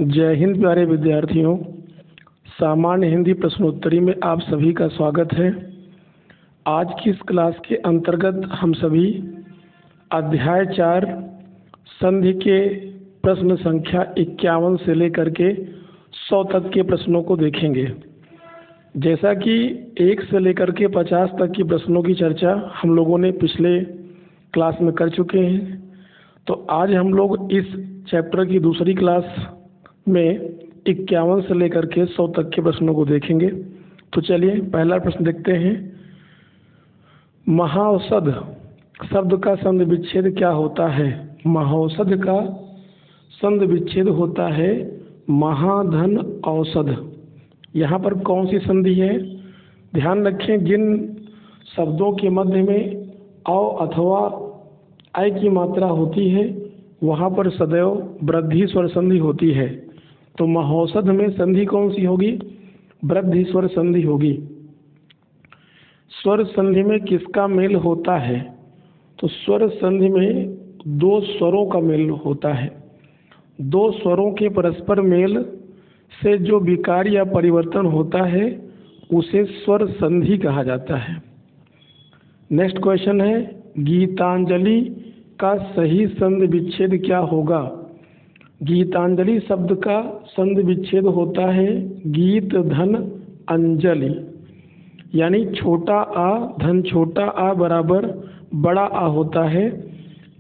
जय हिंद प्यारे विद्यार्थियों। सामान्य हिंदी प्रश्नोत्तरी में आप सभी का स्वागत है। आज की इस क्लास के अंतर्गत हम सभी अध्याय 4 संधि के प्रश्न संख्या 51 से लेकर के 100 तक के प्रश्नों को देखेंगे। जैसा कि 1 से लेकर के 50 तक की प्रश्नों की चर्चा हम लोगों ने पिछले क्लास में कर चुके हैं, तो आज हम लोग इस चैप्टर की दूसरी क्लास में 51 से लेकर के 100 तक के प्रश्नों को देखेंगे। तो चलिए पहला प्रश्न देखते हैं। महाऔषध शब्द का संधि विच्छेद क्या होता है? महाऔषध का संधि विच्छेद होता है महाधन औषध। यहाँ पर कौन सी संधि है? ध्यान रखें, जिन शब्दों के मध्य में औ अथवा ऐ की मात्रा होती है वहाँ पर सदैव वृद्धि स्वर संधि होती है। तो महाऔषध में संधि कौन सी होगी? वृद्धि स्वर संधि होगी। स्वर संधि में किसका मेल होता है? तो स्वर संधि में दो स्वरों का मेल होता है। दो स्वरों के परस्पर मेल से जो विकार या परिवर्तन होता है उसे स्वर संधि कहा जाता है। नेक्स्ट क्वेश्चन है, गीतांजलि का सही संधि विच्छेद क्या होगा? गीतांजलि शब्द का संधि विच्छेद होता है गीत धन अंजलि, यानी छोटा आ धन छोटा आ बराबर बड़ा आ होता है।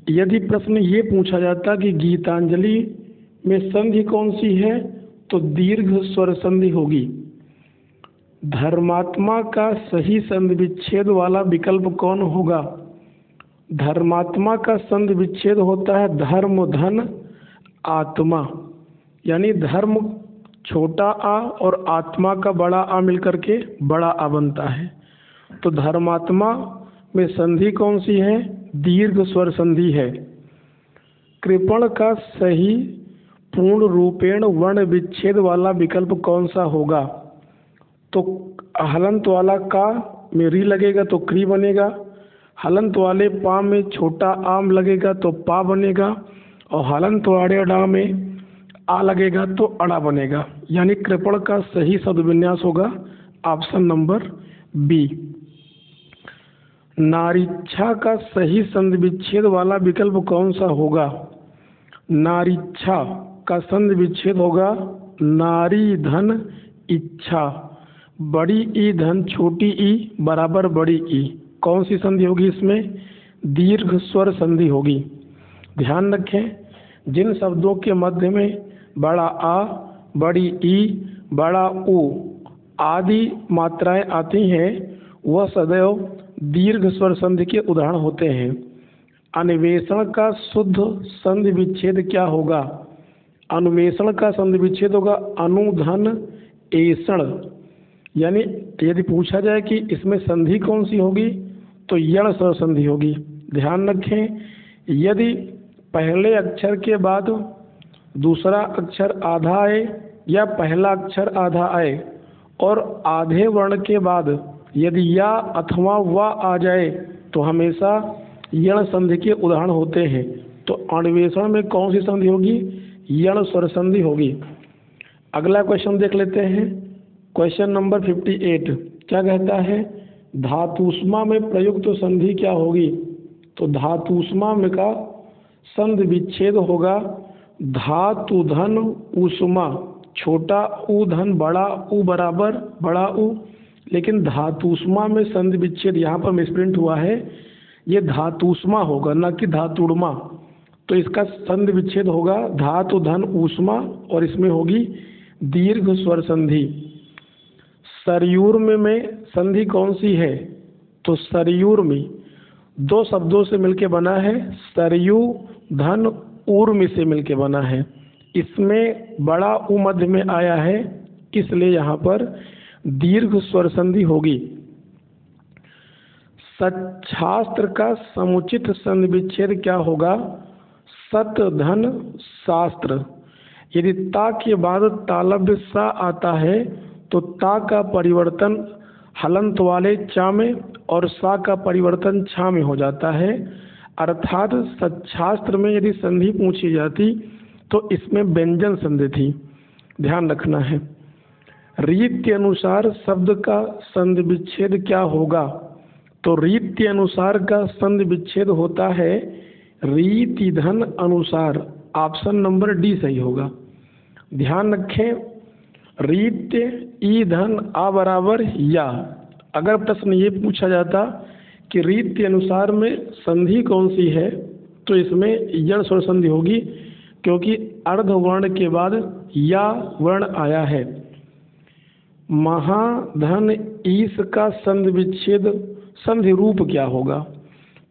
यदि प्रश्न ये पूछा जाता कि गीतांजलि में संधि कौन सी है, तो दीर्घ स्वर संधि होगी। धर्मात्मा का सही संधि विच्छेद वाला विकल्प कौन होगा? धर्मात्मा का संधि विच्छेद होता है धर्म धन आत्मा, यानी धर्म छोटा आ और आत्मा का बड़ा आ मिलकर के बड़ा आ बनता है। तो धर्मात्मा में संधि कौन सी है? दीर्घ स्वर संधि है। कृपण का सही पूर्ण रूपेण वर्ण विच्छेद वाला विकल्प कौन सा होगा? तो हलंत वाला का में री लगेगा तो क्री बनेगा, हलंत वाले पा में छोटा आम लगेगा तो पा बनेगा, और हलंत वाले अड़ा में आ लगेगा तो अड़ा बनेगा। यानी कृपण का सही शब्द विन्यास होगा ऑप्शन नंबर बी। नारीच्छा का सही संधि विच्छेद वाला विकल्प कौन सा होगा? नारीच्छा का संधि विच्छेद होगा नारी धन इच्छा, बड़ी ई धन छोटी ई बराबर बड़ी ई। कौन सी संधि होगी इसमें? दीर्घ स्वर संधि होगी। ध्यान रखें, जिन शब्दों के मध्य में बड़ा आ, बड़ी ई, बड़ा ऊ आदि मात्राएं आती हैं वह सदैव दीर्घ स्वर संधि के उदाहरण होते हैं। अन्वेषण का शुद्ध संधि विच्छेद क्या होगा? अन्वेषण का संधि विच्छेद होगा अनुधन ऐषण, यानी यदि पूछा जाए कि इसमें संधि कौन सी होगी, तो यण स्वर संधि होगी। ध्यान रखें, यदि पहले अक्षर के बाद दूसरा अक्षर आधा आए या पहला अक्षर आधा आए और आधे वर्ण के बाद यदि या अथवा वा आ जाए तो हमेशा यण संधि के उदाहरण होते हैं। तो अन्वेषण में कौन सी संधि होगी? यण स्वर संधि होगी। अगला क्वेश्चन देख लेते हैं। क्वेश्चन नंबर 58 क्या कहता है? धातुष्मा में प्रयुक्त संधि क्या होगी? तो धातुष्मा में का संधि विच्छेद होगा धातु धन उष्मा, छोटा ऊ धन बड़ा ऊ बराबर बड़ा ऊ, लेकिन धातुष्मा में संधि विच्छेद यहाँ पर मिसप्रिंट हुआ है, ये धातुष्मा होगा न कि धातुड़मा। तो इसका संधि विच्छेद होगा धातु धन ऊष्मा और इसमें होगी दीर्घ स्वर संधि। सरयूर में संधि कौन सी है? तो सरयूर में दो शब्दों से मिलके बना है, सरयू धन ऊर्मी से मिलके बना है। इसमें बड़ा ऊ मध्य में आया है, इसलिए यहाँ पर दीर्घ स्वर संधि होगी। सच्छास्त्र का समुचित संधि विच्छेद क्या होगा? सत धन शास्त्र। यदि ता के बाद तालव्य सा आता है तो ता का परिवर्तन हलंत वाले चा में और सा का परिवर्तन छा में हो जाता है। अर्थात सच्छास्त्र में यदि संधि पूछी जाती तो इसमें व्यंजन संधि थी, ध्यान रखना है। रीत के अनुसार शब्द का संधि विच्छेद क्या होगा? तो रीत के अनुसार का संधि विच्छेद होता है रीति धन अनुसार। ऑप्शन नंबर डी सही होगा। ध्यान रखें, रीत ई धन आ बराबर या। अगर प्रश्न ये पूछा जाता कि रीत के अनुसार में संधि कौन सी है, तो इसमें यण स्वर संधि होगी, क्योंकि अर्धवर्ण के बाद या वर्ण आया है। महाधन ईस का संधि विच्छेद संधि रूप क्या होगा?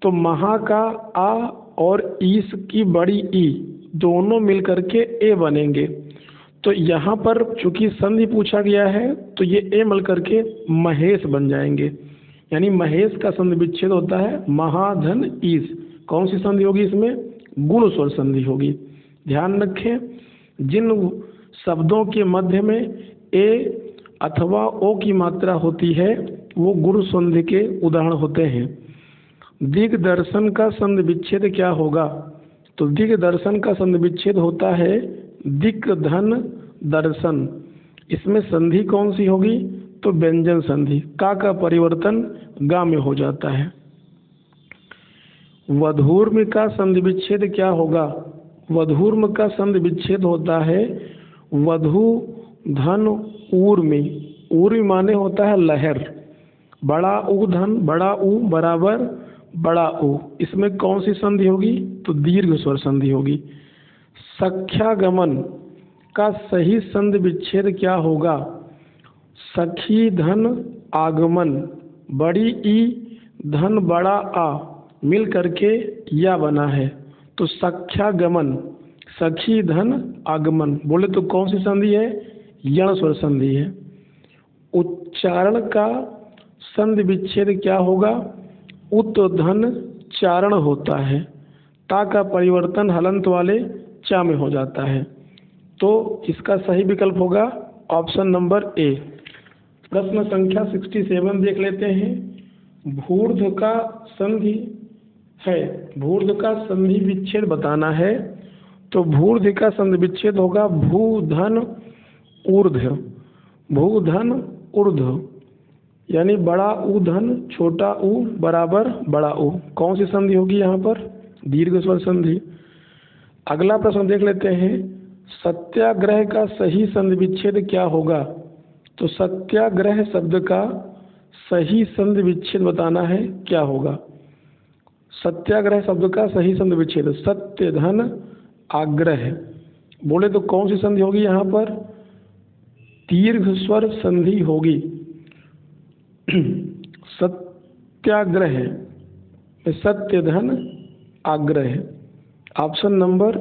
तो महा का आ और ईस की बड़ी ई दोनों मिलकर के ए बनेंगे। तो यहाँ पर चूंकि संधि पूछा गया है, तो ये ए मिल करके महेश बन जाएंगे। यानी महेश का संधि विच्छेद होता है महाधन ईस। कौन सी संधि होगी इसमें? गुण स्वर संधि होगी। ध्यान रखें, जिन शब्दों के मध्य में ए अथवा ओ की मात्रा होती है वो गुण संधि के उदाहरण होते हैं। दिग्दर्शन का संधि विच्छेद क्या होगा? तो दिग्दर्शन का संधि विच्छेद होता है दिग्धन दर्शन। इसमें संधि कौन सी होगी? तो व्यंजन संधि। का परिवर्तन गा में हो जाता है। वधूर्म का संधि विच्छेद क्या होगा? वधूर्म का संधि विच्छेद होता है वधु धन ऊर्मी। ऊर्मी माने होता है लहर। बड़ा ऊ धन बड़ा ऊ बराबर बड़ा ऊ। इसमें कौन सी संधि होगी? तो दीर्घ स्वर संधि होगी। सख्यागमन का सही संधि विच्छेद क्या होगा? सखी धन आगमन, बड़ी ई धन बड़ा आ मिल करके या बना है, तो सख्यागमन, सखी धन आगमन। बोले तो कौन सी संधि है? यण स्वर संधि है। उच्चारण का संधि विच्छेद क्या होगा? उत धन चारण होता है। ता का परिवर्तन हलंत वाले चा में हो जाता है। तो इसका सही विकल्प होगा ऑप्शन नंबर ए। प्रश्न संख्या 67 देख लेते हैं। भूर्ध का संधि है, भूर्ध का संधि विच्छेद बताना है। तो भूर्ध का संधि विच्छेद होगा भूधन ऊर्ध। भूधन ऊर्ध यानी बड़ा ऊ धन छोटा ऊ बराबर बड़ा ऊ। कौन सी संधि होगी यहाँ पर? दीर्घ स्वर संधि। अगला प्रश्न देख लेते हैं। सत्याग्रह का सही संधि विच्छेद क्या होगा? तो सत्याग्रह शब्द का सही संधि विच्छेद बताना है, क्या होगा? सत्याग्रह शब्द का सही संधि विच्छेद सत्य धन आग्रह। बोले तो कौन सी संधि होगी यहाँ पर? दीर्घ स्वर संधि होगी। सत्याग्रह में सत्य धन आग्रह। ऑप्शन नंबर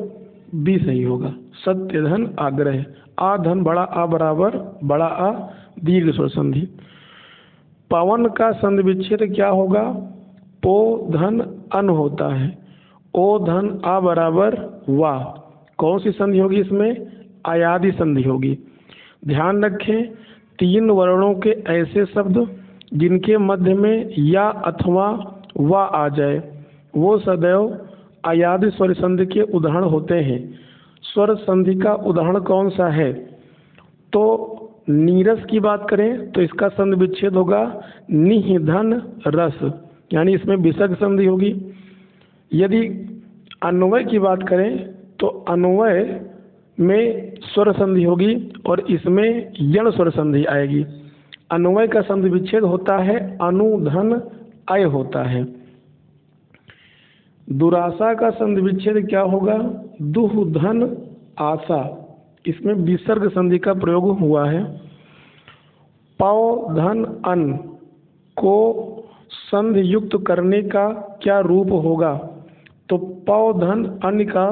बी सही होगा, सत्य धन आग्रह। आ धन बड़ा आ बराबर बड़ा आ दीर्घ स्वर संधि। पवन का संधि विच्छेद क्या होगा? पो धन अन होता है। ओ धन आ बराबर वाह। कौन सी संधि होगी इसमें? आयादी संधि होगी। ध्यान रखें, तीन वर्णों के ऐसे शब्द जिनके मध्य में या अथवा वा आ जाए वो सदैव आयादी स्वर संधि के उदाहरण होते हैं। स्वर संधि का उदाहरण कौन सा है? तो नीरस की बात करें तो इसका संधि विच्छेद होगा निह धन रस, यानी इसमें विसर्ग संधि होगी। यदि अन्वय की बात करें तो अन्वय में स्वर संधि होगी और इसमें यण स्वर संधि आएगी। अन्वय का संधि विच्छेद होता है अनुधन अय होता है। दुराशा का संधि विच्छेद क्या होगा? दुह धन आशा। इसमें विसर्ग संधि का प्रयोग हुआ है। पौ धन अन को संधि युक्त करने का क्या रूप होगा? तो पौ धन अन का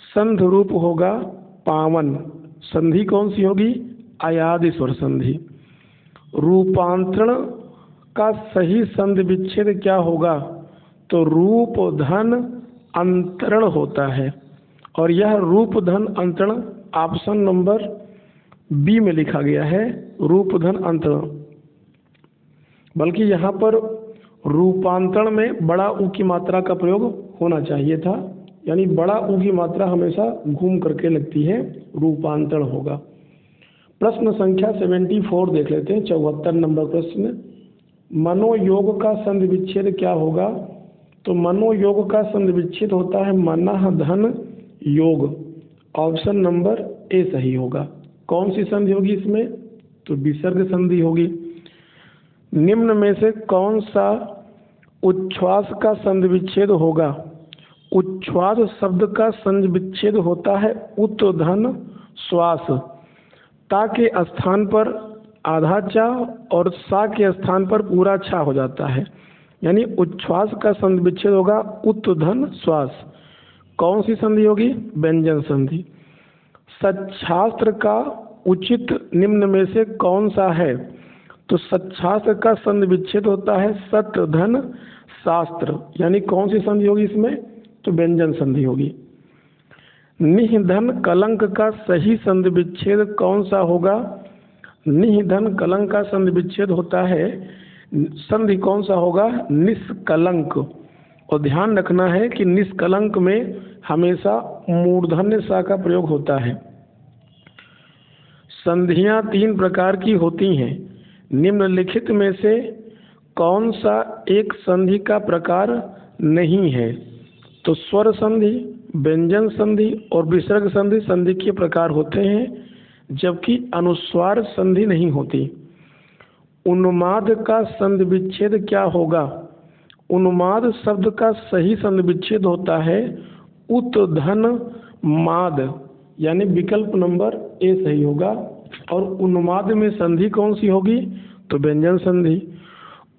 संधि रूप होगा पावन। संधि कौन सी होगी? आयादी स्वर संधि। रूपांतरण का सही संधि विच्छेद क्या होगा? तो रूप धन अंतरण होता है और यह रूप धन अंतरण ऑप्शन नंबर बी में लिखा गया है, रूप धन अंतरण। बल्कि यहाँ पर रूपांतरण में बड़ा ऊ की मात्रा का प्रयोग होना चाहिए था, यानी बड़ा ऊ की मात्रा हमेशा घूम करके लगती है, रूपांतरण होगा। प्रश्न संख्या 74 देख लेते हैं, 74 नंबर प्रश्न। मनोयोग का संधि विच्छेद क्या होगा? तो मनोयोग का संधि विच्छेद होता है मनः धन योग। ऑप्शन नंबर ए सही होगा। कौन सी संधि होगी इसमें? तो विसर्ग संधि होगी। निम्न में से कौन सा उच्छ्वास का संधि विच्छेद होगा? उच्छ्वास शब्द का संधि विच्छेद होता है उत धन श्वास। ता के स्थान पर आधा चा और सा के स्थान पर पूरा छा हो जाता है, यानी उच्छ्वास का संधि विच्छेद होगा उत धन श्वास। कौन सी संधि होगी? व्यंजन संधि। सच्छास्त्र का उचित निम्न में से कौन सा है? तो सच्छास्त्र का संधि विच्छेद होता है सत धन शास्त्र, यानी कौन सी संधि होगी इसमें? तो व्यंजन संधि होगी। निधन कलंक का सही संधि विच्छेद कौन सा होगा? निधन कलंक का संधि विच्छेद होता है, संधि कौन सा होगा? निष्कलंक। और ध्यान रखना है कि निष्कलंक में हमेशा मूर्धन्य सा का प्रयोग होता है। संधियां 3 प्रकार की होती हैं। निम्नलिखित में से कौन सा एक संधि का प्रकार नहीं है? तो स्वर संधि, व्यंजन संधि और विसर्ग संधि संधि के प्रकार होते हैं, जबकि अनुस्वार संधि नहीं होती। उन्माद का संधि विच्छेद क्या होगा? उन्माद शब्द का सही संधि विच्छेद होता है उत धन माद, यानी विकल्प नंबर ए सही होगा। और उन्माद में संधि कौन सी होगी? तो व्यंजन संधि।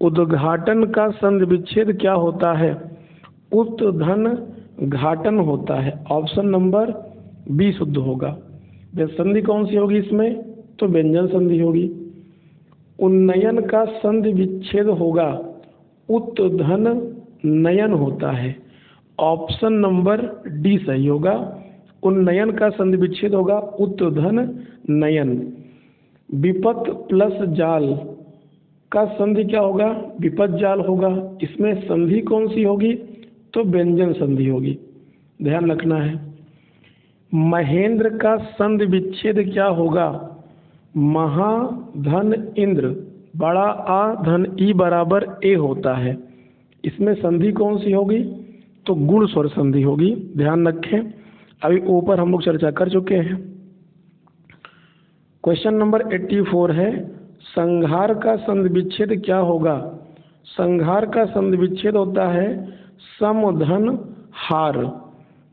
उद्घाटन का संधि विच्छेद क्या होता है? उत धन घाटन होता है। ऑप्शन नंबर बी शुद्ध होगा। वह संधि कौन सी होगी इसमें? तो व्यंजन संधि होगी। उन्नयन का संधि विच्छेद होगा उत धन नयन होता है। ऑप्शन नंबर डी सही होगा। उन्नयन का संधि विच्छेद होगा उत धन नयन। विपत प्लस जाल का संधि क्या होगा? विपत जाल होगा। इसमें संधि कौन सी होगी? तो व्यंजन संधि होगी। ध्यान रखना है। महेंद्र का संधि विच्छेद क्या होगा? महा धन इंद्र, बड़ा आ धन ई बराबर ए होता है। इसमें संधि कौन सी होगी? तो गुण स्वर संधि होगी। ध्यान रखें, अभी ऊपर हम लोग चर्चा कर चुके हैं। क्वेश्चन नंबर 84 है, संघार का संधि विच्छेद क्या होगा? संघार का संधि विच्छेद होता है समधन हार,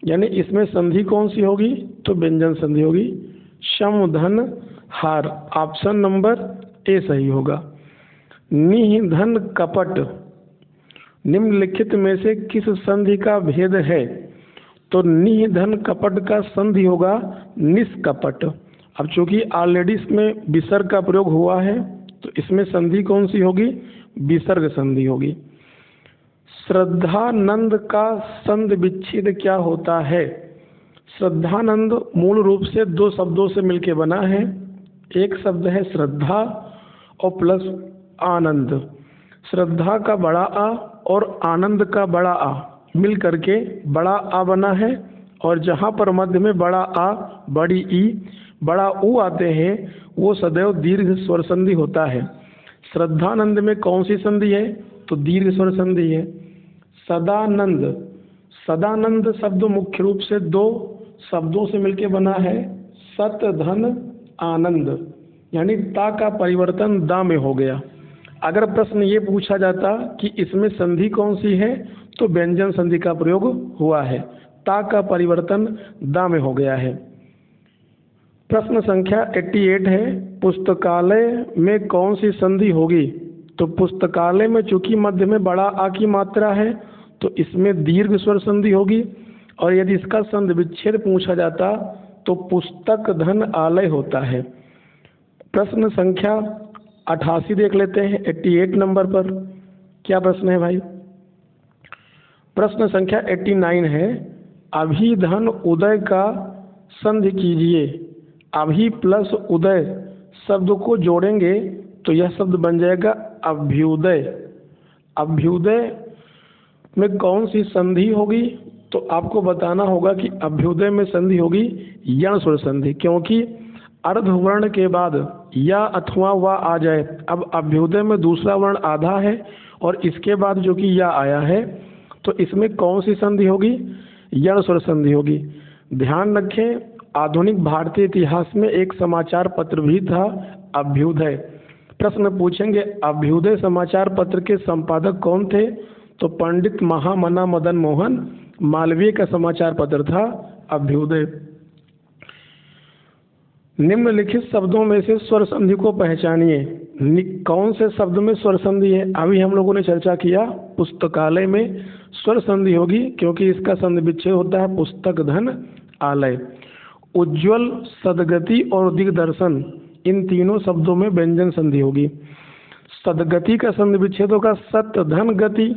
यानी इसमें संधि कौन सी होगी? तो व्यंजन संधि होगी। समधन हार। ऑप्शन नंबर ए सही होगा। निधन कपट निम्नलिखित में से किस संधि का भेद है? तो निधन कपट का संधि होगा निष्कपट। अब चूंकि ऑलरेडी इसमें विसर्ग का प्रयोग हुआ है, तो इसमें संधि कौन सी होगी? विसर्ग संधि होगी। श्रद्धानंद का संधि विच्छेद क्या होता है? श्रद्धानंद मूल रूप से 2 शब्दों से मिलकर बना है। एक शब्द है श्रद्धा और प्लस आनंद। श्रद्धा का बड़ा आ और आनंद का बड़ा आ मिल करके बड़ा आ बना है, और जहाँ पर मध्य में बड़ा आ, बड़ी ई, बड़ा ऊ आते हैं, वो सदैव दीर्घ स्वर संधि होता है। श्रद्धानंद में कौन सी संधि है? तो दीर्घ स्वर संधि है। सदानंद, सदानंद शब्द मुख्य रूप से 2 शब्दों से मिलकर बना है, सत धन आनंद, यानी ता का परिवर्तन दा में हो गया। अगर प्रश्न ये पूछा जाता कि इसमें संधि कौन सी है, तो व्यंजन संधि का प्रयोग हुआ है, ता का परिवर्तन दा में हो गया है। प्रश्न संख्या 88 है, पुस्तकालय में कौन सी संधि होगी? तो पुस्तकालय में चूंकि मध्य में बड़ा आ की मात्रा है, तो इसमें दीर्घ स्वर संधि होगी। और यदि इसका संधि विच्छेद पूछा जाता तो पुस्तक धन आलय होता है। प्रश्न संख्या 88 देख लेते हैं, 88 नंबर पर क्या प्रश्न है भाई? प्रश्न संख्या 89 है, अभिधन उदय का संधि कीजिए। अभि प्लस उदय शब्द को जोड़ेंगे तो यह शब्द बन जाएगा अभ्युदय। अभ्युदय में कौन सी संधि होगी? तो आपको बताना होगा कि अभ्युदय में संधि होगी यण स्वर संधि, क्योंकि अर्धवर्ण के बाद या अथवा वा आ जाए। अब अभ्युदय में दूसरा वर्ण आधा है और इसके बाद जो कि या आया है, तो इसमें कौन सी संधि होगी? यण स्वर संधि होगी। ध्यान रखें, आधुनिक भारतीय इतिहास में एक समाचार पत्र भी था, अभ्युदय। प्रश्न पूछेंगे, अभ्युदय समाचार पत्र के संपादक कौन थे? तो पंडित महामना मदन मोहन मालवीय का समाचार पत्र था अभ्युदय। निम्नलिखित शब्दों में से स्वर संधि को पहचानिए। कौन से शब्द में स्वर संधि है? अभी हम लोगों ने चर्चा किया, पुस्तकालय में स्वर संधि होगी क्योंकि इसका संधि विच्छेद होता है पुस्तक धन आलय। उज्ज्वल, सदगति और दिग्दर्शन, इन तीनों शब्दों में व्यंजन संधि होगी। सदगति का संधि विच्छेद होगा सत धन गति,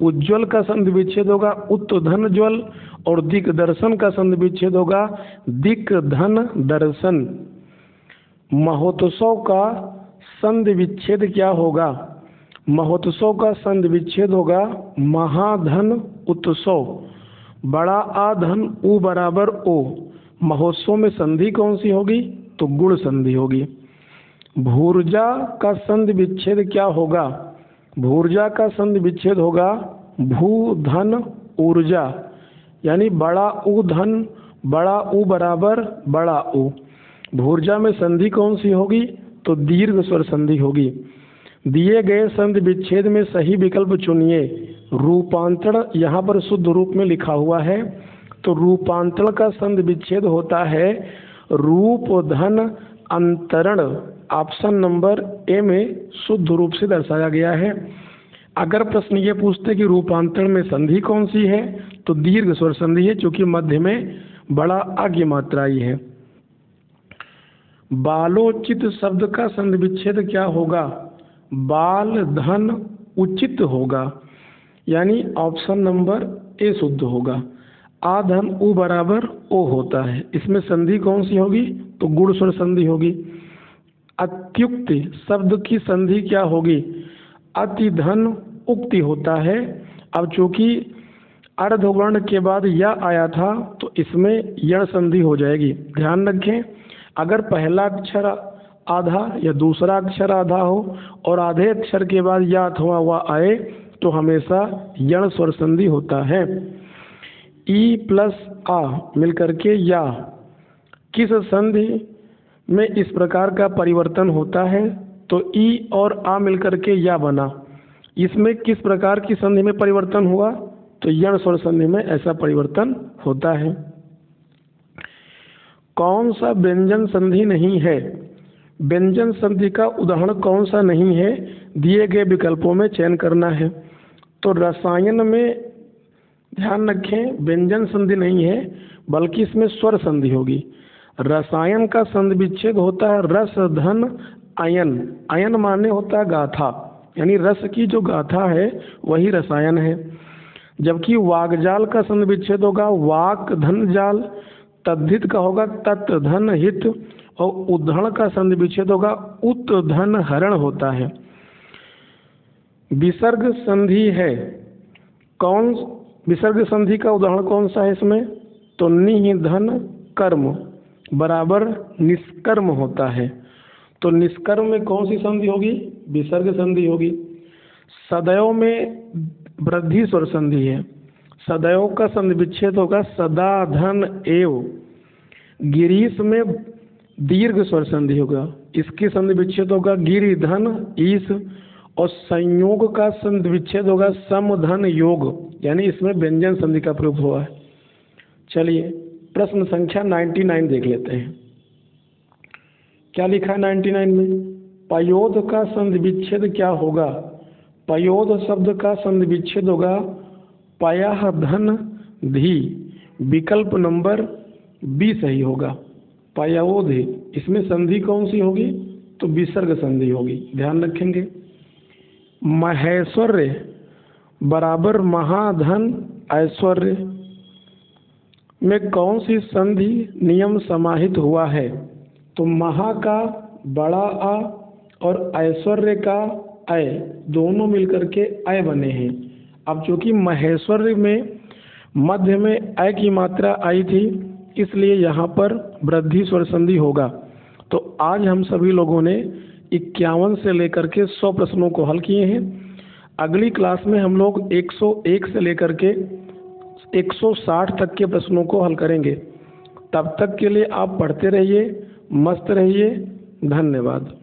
उज्ज्वल का संधि विच्छेद होगा उत धन ज्वल और दिग्दर्शन का संधि विच्छेद होगा दिक धन दर्शन। महोत्सव का संधि विच्छेद क्या होगा? महोत्सव का संधि विच्छेद होगा महाधन उत्सव, बड़ा आ धन उ बराबर ओ। महोत्सव में संधि कौन सी होगी? तो गुण संधि होगी। भूर्जा का संधि विच्छेद क्या होगा? भूर्जा का संधि विच्छेद होगा भू धन ऊर्जा, यानी बड़ा उ धन बड़ा उ बराबर बड़ा उ। भूर्जा में संधि कौन सी होगी? तो दीर्घ स्वर संधि होगी। दिए गए संधि विच्छेद में सही विकल्प चुनिए। रूपांतरण यहाँ पर शुद्ध रूप में लिखा हुआ है, तो रूपांतरण का संधि विच्छेद होता है रूप धन अंतरण। ऑप्शन नंबर ए में शुद्ध रूप से दर्शाया गया है। अगर प्रश्न ये पूछते कि रूपांतरण में संधि कौन सी है, तो दीर्घ स्वर संधि है, क्योंकि मध्य में बड़ा आ की मात्रा आई है। बालोचित शब्द का संधि विच्छेद क्या होगा? बाल धन उचित होगा, यानी ऑप्शन नंबर ए शुद्ध होगा। आ धन उ बराबर ओ होता है, इसमें संधि कौन सी होगी? तो गुण स्वर संधि होगी। अत्युक्त शब्द की संधि क्या होगी? अति धन उक्ति होता है। अब चूंकि अर्धवर्ण के बाद या आया था, तो इसमें यण संधि हो जाएगी। ध्यान रखें, अगर पहला अक्षर आधा या दूसरा अक्षर आधा हो और आधे अक्षर के बाद या अथवा वा आए, तो हमेशा यण स्वर संधि होता है। ई प्लस आ मिलकर के या, किस संधि में इस प्रकार का परिवर्तन होता है? तो ई और आ मिलकर के या बना, इसमें किस प्रकार की संधि में परिवर्तन हुआ? तो यण स्वर संधि में ऐसा परिवर्तन होता है। कौन सा व्यंजन संधि नहीं है? व्यंजन संधि का उदाहरण कौन सा नहीं है? दिए गए विकल्पों में चयन करना है। तो रसायन में ध्यान रखें, व्यंजन संधि नहीं है, बल्कि इसमें स्वर संधि होगी। रसायन का संधि विच्छेद होता है रस धन अयन। अयन माने होता है गाथा, यानी रस की जो गाथा है वही रसायन है। जबकि वागजाल का संधि विच्छेद होगा वाक धन जाल, तद्धित का होगा तत् धन हित और उद्धरण का संधि विच्छेद होगा उत धन हरण होता है। विसर्ग संधि है, कौन विसर्ग संधि का उदाहरण कौन सा है इसमें? तो नि धन कर्म बराबर निष्कर्म होता है। तो निष्कर्म में कौन सी संधि होगी? विसर्ग संधि होगी। सदैव में वृद्धि स्वर संधि है, सदैव का संधि विच्छेद होगा सदा धन एव। गिरीश में दीर्घ स्वर संधि होगा, इसकी संधि विच्छेद होगा गिरि धन ईस। और संयोग का संधि विच्छेद होगा सम धन योग, यानी इसमें व्यंजन संधि का प्रयोग हुआ है। चलिए प्रश्न संख्या 99 देख लेते हैं। क्या लिखा है 99 में? पयोध का संधि विच्छेद क्या होगा? पयोध शब्द का संधि विच्छेद होगा पयः धन धी। विकल्प नंबर बी सही होगा, पयोध। इसमें संधि कौन सी होगी? तो विसर्ग संधि होगी। ध्यान रखेंगे। महेश्वर्य बराबर महाधन ऐश्वर्य में कौन सी संधि नियम समाहित हुआ है? तो महा का बड़ा आ और ऐश्वर्य का अय दोनों मिलकर के अय बने हैं। अब चूंकि महेश्वर्य में मध्य में अय की मात्रा आई थी, इसलिए यहाँ पर वृद्धि स्वर संधि होगा। तो आज हम सभी लोगों ने 51 से लेकर के 100 प्रश्नों को हल किए हैं। अगली क्लास में हम लोग 101 से लेकर के 160 तक के प्रश्नों को हल करेंगे। तब तक के लिए आप पढ़ते रहिए, मस्त रहिए। धन्यवाद।